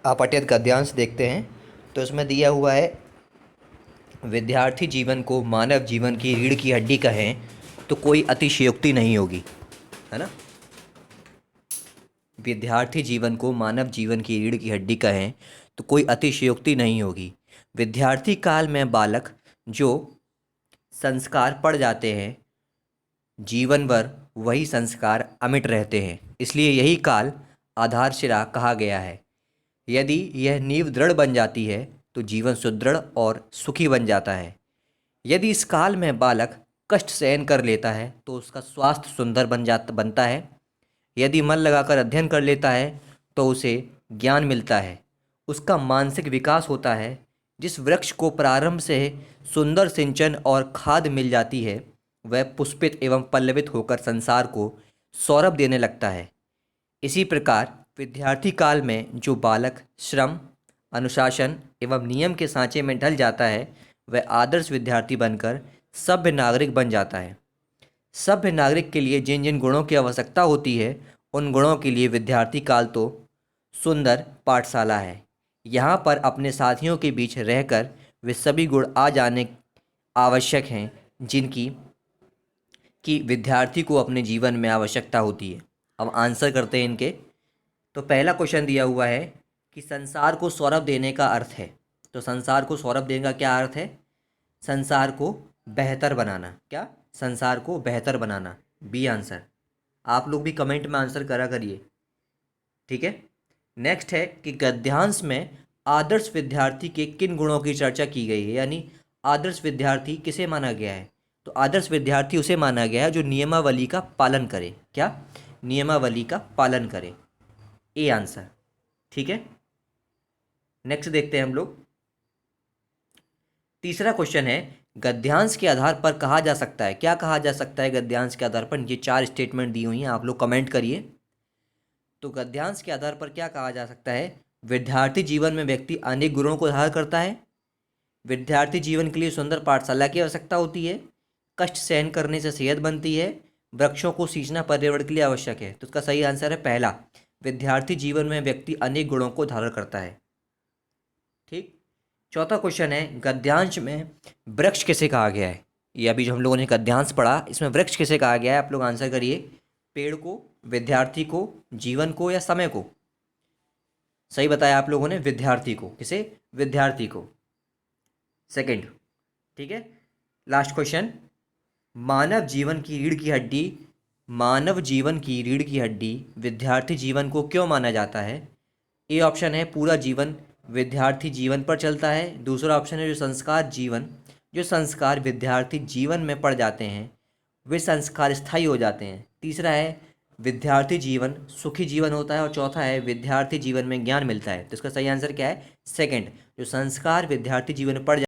अपठित गद्यांश देखते हैं। तो इसमें दिया हुआ है, विद्यार्थी जीवन को मानव जीवन की रीढ़ की हड्डी कहें तो कोई अतिशयोक्ति नहीं होगी, है ना। विद्यार्थी जीवन को मानव जीवन की रीढ़ की हड्डी कहें तो कोई अतिशयोक्ति नहीं होगी। विद्यार्थी काल में बालक जो संस्कार पड़ जाते हैं, जीवन भर वही संस्कार अमिट रहते हैं, इसलिए यही काल आधारशिला कहा गया है। यदि यह नींव दृढ़ बन जाती है तो जीवन सुदृढ़ और सुखी बन जाता है। यदि इस काल में बालक कष्ट सहन कर लेता है तो उसका स्वास्थ्य सुंदर बनता है। यदि मन लगाकर अध्ययन कर लेता है तो उसे ज्ञान मिलता है, उसका मानसिक विकास होता है। जिस वृक्ष को प्रारंभ से सुंदर सिंचन और खाद मिल जाती है वह पुष्पित एवं पल्लवित होकर संसार को सौरभ देने लगता है। इसी प्रकार विद्यार्थी काल में जो बालक श्रम, अनुशासन एवं नियम के सांचे में ढल जाता है वह आदर्श विद्यार्थी बनकर सभ्य नागरिक बन जाता है। सभ्य नागरिक के लिए जिन जिन गुणों की आवश्यकता होती है उन गुणों के लिए विद्यार्थी काल तो सुंदर पाठशाला है। यहाँ पर अपने साथियों के बीच रहकर वे सभी गुण आ जाने आवश्यक हैं जिनकी कि विद्यार्थी को अपने जीवन में आवश्यकता होती है। अब आंसर करते हैं इनके। तो पहला क्वेश्चन दिया हुआ है कि संसार को सौरभ देने का अर्थ है। तो संसार को सौरभ देने का क्या अर्थ है? संसार को बेहतर बनाना। क्या? संसार को बेहतर बनाना, बी आंसर। आप लोग भी कमेंट में आंसर करा करिए, ठीक है। नेक्स्ट है कि गद्यांश में आदर्श विद्यार्थी के किन गुणों की चर्चा की गई है, यानी आदर्श विद्यार्थी किसे माना गया है? तो आदर्श विद्यार्थी उसे माना गया है जो नियमावली का पालन करे। क्या? नियमावली का पालन करे, ए आंसर, ठीक है। नेक्स्ट देखते हैं हम लोग। तीसरा क्वेश्चन है, गद्यांश के आधार पर कहा जा सकता है। क्या कहा जा सकता है गद्यांश के आधार पर? ये 4 स्टेटमेंट दी हुई हैं, आप लोग कमेंट करिए। तो गद्यांश के आधार पर क्या कहा जा सकता है? विद्यार्थी जीवन में व्यक्ति अनेक गुणों को धारण करता है। विद्यार्थी जीवन के लिए सुंदर पाठशाला की आवश्यकता होती है। कष्ट सहन करने से सेहत बनती है। वृक्षों को सींचना पर्यावरण के लिए आवश्यक है। तो इसका सही आंसर है पहला, विद्यार्थी जीवन में व्यक्ति अनेक गुणों को धारण करता है, ठीक। चौथा क्वेश्चन है, गद्यांश में वृक्ष किसे कहा गया है? ये अभी जो हम लोगों ने गद्यांश पढ़ा, इसमें वृक्ष किसे कहा गया है? आप लोग आंसर करिए। पेड़ को, विद्यार्थी को, जीवन को या समय को? सही बताया आप लोगों ने, विद्यार्थी को। किसे? विद्यार्थी को, सेकंड, ठीक है। लास्ट क्वेश्चन, मानव जीवन की रीढ़ की हड्डी, मानव जीवन की रीढ़ की हड्डी विद्यार्थी जीवन को क्यों माना जाता है? ए ऑप्शन है पूरा जीवन विद्यार्थी जीवन पर चलता है। दूसरा ऑप्शन है जो संस्कार विद्यार्थी जीवन में पड़ जाते हैं वे संस्कार स्थायी हो जाते हैं। तीसरा है विद्यार्थी जीवन सुखी जीवन होता है। और चौथा है विद्यार्थी जीवन में ज्ञान मिलता है। तो इसका सही आंसर क्या है? सेकंड, जो संस्कार विद्यार्थी जीवन में पड़